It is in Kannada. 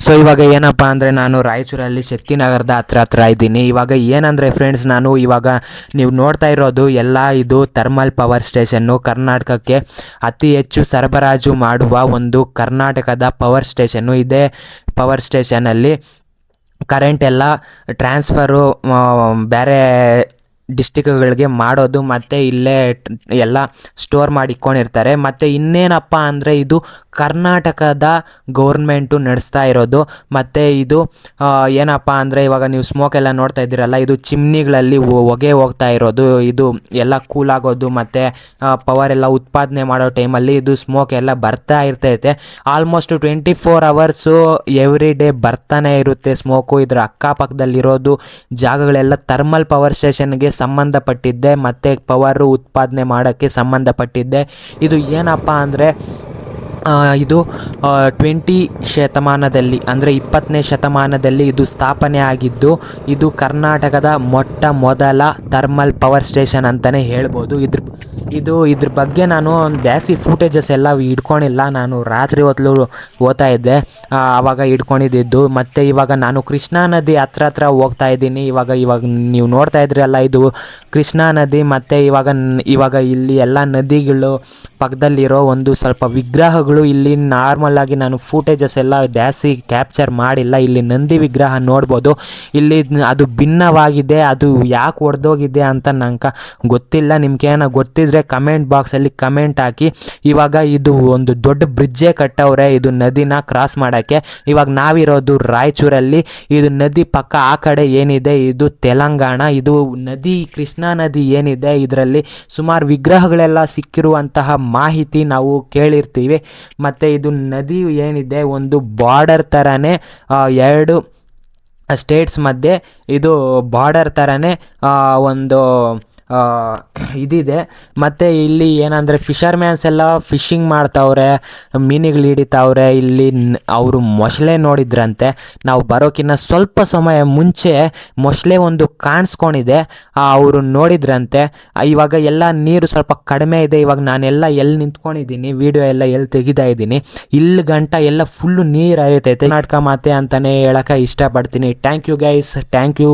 ಸೊ ಇವಾಗ ಏನಪ್ಪ ಅಂದರೆ ನಾನು ರಾಯಚೂರಲ್ಲಿ ಶಕ್ತಿನಗರದ ಹತ್ರ ಇದ್ದೀನಿ. ಇವಾಗ ಏನಂದರೆ ಫ್ರೆಂಡ್ಸ್, ನಾನು ಇವಾಗ ನೀವು ನೋಡ್ತಾ ಇರೋದು ಎಲ್ಲ ಇದು ಥರ್ಮಲ್ ಪವರ್ ಸ್ಟೇಷನ್ನು. ಕರ್ನಾಟಕಕ್ಕೆ ಅತಿ ಹೆಚ್ಚು ಸರಬರಾಜು ಮಾಡುವ ಒಂದು ಕರ್ನಾಟಕದ ಪವರ್ ಸ್ಟೇಷನ್ನು. ಇದೇ ಪವರ್ ಸ್ಟೇಷನಲ್ಲಿ ಕರೆಂಟ್ ಎಲ್ಲ ಟ್ರಾನ್ಸ್ಫರು ಬೇರೆ ಡಿಸ್ಟಿಕ್ಗಳಿಗೆ ಮಾಡೋದು, ಮತ್ತು ಇಲ್ಲೇ ಎಲ್ಲ ಸ್ಟೋರ್ ಮಾಡಿ ಇಟ್ಕೊಂಡಿರ್ತಾರೆ. ಮತ್ತು ಇನ್ನೇನಪ್ಪ ಅಂದರೆ ಇದು ಕರ್ನಾಟಕದ ಗೌರ್ಮೆಂಟು ನಡೆಸ್ತಾ ಇರೋದು. ಮತ್ತು ಇದು ಏನಪ್ಪ ಅಂದರೆ ಇವಾಗ ನೀವು ಸ್ಮೋಕ್ ಎಲ್ಲ ನೋಡ್ತಾ ಇದ್ದೀರಲ್ಲ, ಇದು ಚಿಮ್ನಿಗಳಲ್ಲಿ ಹೊಗೆ ಹೋಗ್ತಾ ಇರೋದು. ಇದು ಎಲ್ಲ ಕೂಲ್ ಆಗೋದು ಮತ್ತು ಪವರ್ ಎಲ್ಲ ಉತ್ಪಾದನೆ ಮಾಡೋ ಟೈಮಲ್ಲಿ ಇದು ಸ್ಮೋಕ್ ಎಲ್ಲ ಬರ್ತಾ ಇರ್ತೈತೆ. ಆಲ್ಮೋಸ್ಟ್ 24 hours ಎವ್ರಿ ಡೇ ಬರ್ತಾನೆ ಇರುತ್ತೆ ಸ್ಮೋಕು. ಇದರ ಅಕ್ಕಪಕ್ಕದಲ್ಲಿರೋದು ಜಾಗಗಳೆಲ್ಲ ಥರ್ಮಲ್ ಪವರ್ ಸ್ಟೇಷನ್ಗೆ ಸಂಬಂಧಪಟ್ಟಿದ್ದೆ ಮತ್ತು ಪವರು ಉತ್ಪಾದನೆ ಮಾಡೋಕ್ಕೆ ಸಂಬಂಧಪಟ್ಟಿದ್ದೆ. ಇದು ಏನಪ್ಪ ಅಂದರೆ ಇದು 20 ಶತಮಾನದಲ್ಲಿ ಅಂದರೆ 20ನೇ ಶತಮಾನದಲ್ಲಿ ಇದು ಸ್ಥಾಪನೆ ಆಗಿದ್ದು, ಇದು ಕರ್ನಾಟಕದ ಮೊಟ್ಟ ಮೊದಲ ಥರ್ಮಲ್ ಪವರ್ ಸ್ಟೇಷನ್ ಅಂತಲೇ ಹೇಳ್ಬೋದು. ಇದ್ರ ಬಗ್ಗೆ ನಾನು ಜಾಸ್ತಿ ಫೂಟೇಜಸ್ ಎಲ್ಲ ಹಿಡ್ಕೊಂಡಿಲ್ಲ. ನಾನು ರಾತ್ರಿ ಹೊತ್ತು ಓದ್ತಾ ಇದ್ದೆ, ಆವಾಗ ಹಿಡ್ಕೊಂಡಿದ್ದು. ಮತ್ತು ಇವಾಗ ನಾನು ಕೃಷ್ಣಾ ನದಿ ಹತ್ರ ಹೋಗ್ತಾ ಇದ್ದೀನಿ. ಇವಾಗ ನೀವು ನೋಡ್ತಾ ಇದ್ರಲ್ಲ, ಇದು ಕೃಷ್ಣಾ ನದಿ. ಮತ್ತು ಇವಾಗ ಇಲ್ಲಿ ಎಲ್ಲ ನದಿಗಳು ಪಕ್ಕದಲ್ಲಿರೋ ಒಂದು ಸ್ವಲ್ಪ ವಿಗ್ರಹಗಳು ಇಲ್ಲಿ ನಾರ್ಮಲಾಗಿ ನಾನು ಫೂಟೇಜಸ್ ಎಲ್ಲ ಜಾಸ್ತಿ ಕ್ಯಾಪ್ಚರ್ ಮಾಡಿಲ್ಲ. ಇಲ್ಲಿ ನಂದಿ ವಿಗ್ರಹ ನೋಡ್ಬೋದು. ಇಲ್ಲಿ ಅದು ಭಿನ್ನವಾಗಿದೆ. ಅದು ಯಾಕೆ ಒಡೆದೋಗಿದೆ ಅಂತ ನಂಗೆ ಗೊತ್ತಿಲ್ಲ. ನಿಮ್ಗೇನೋ ಗೊತ್ತಿದ್ರೆ ಕಮೆಂಟ್ ಬಾಕ್ಸಲ್ಲಿ ಕಮೆಂಟ್ ಹಾಕಿ. ಇವಾಗ ಇದು ಒಂದು ದೊಡ್ಡ ಬ್ರಿಡ್ಜೇ ಕಟ್ಟವ್ರೆ ಇದು ನದಿನ ಕ್ರಾಸ್ ಮಾಡೋಕ್ಕೆ. ಇವಾಗ ನಾವಿರೋದು ರಾಯಚೂರಲ್ಲಿ. ಇದು ನದಿ ಪಕ್ಕ ಆ ಕಡೆ ಏನಿದೆ ಇದು ತೆಲಂಗಾಣ. ಇದು ನದಿ ಕೃಷ್ಣಾ ನದಿ ಏನಿದೆ ಇದರಲ್ಲಿ ಸುಮಾರು ವಿಗ್ರಹಗಳೆಲ್ಲ ಸಿಕ್ಕಿರುವಂತಹ ಮಾಹಿತಿ ನಾವು ಕೇಳಿರ್ತೀವಿ. ಮತ್ತು ಇದು ನದಿ ಏನಿದೆ ಒಂದು ಬಾರ್ಡರ್ ಥರನೇ, ಎರಡು ಸ್ಟೇಟ್ಸ್ ಮಧ್ಯೆ ಇದು ಬಾರ್ಡರ್ ಥರನೇ ಒಂದು ಇದಿದೆ. ಮತ್ತು ಇಲ್ಲಿ ಏನಂದರೆ ಫಿಶರ್ಮ್ಯಾನ್ಸ್ ಎಲ್ಲ ಫಿಶಿಂಗ್ ಮಾಡ್ತಾವ್ರೆ, ಮೀನುಗಳು ಹಿಡಿತಾವ್ರೆ. ಇಲ್ಲಿ ಅವರು ಮೊಸಳೆ ನೋಡಿದ್ರಂತೆ. ನಾವು ಬರೋಕ್ಕಿಂತ ಸ್ವಲ್ಪ ಸಮಯ ಮುಂಚೆ ಮೊಸಳೆ ಒಂದು ಕಾಣಿಸ್ಕೊಂಡಿದೆ, ಅವರು ನೋಡಿದ್ರಂತೆ. ಇವಾಗ ಎಲ್ಲ ನೀರು ಸ್ವಲ್ಪ ಕಡಿಮೆ ಇದೆ. ಇವಾಗ ನಾನೆಲ್ಲ ಎಲ್ಲಿ ನಿಂತ್ಕೊಂಡಿದ್ದೀನಿ, ವೀಡಿಯೋ ಎಲ್ಲ ಎಲ್ಲಿ ತೆಗಿತಾ ಇದ್ದೀನಿ, ಇಲ್ಲಿ ಗಂಟ ಎಲ್ಲ ಫುಲ್ಲು ನೀರು ಹರಿತೈತೆ. ಕರ್ನಾಟಕ ಮಾತೆ ಅಂತಲೇ ಹೇಳೋಕ್ಕೆ ಇಷ್ಟಪಡ್ತೀನಿ. Thank you guys, thank you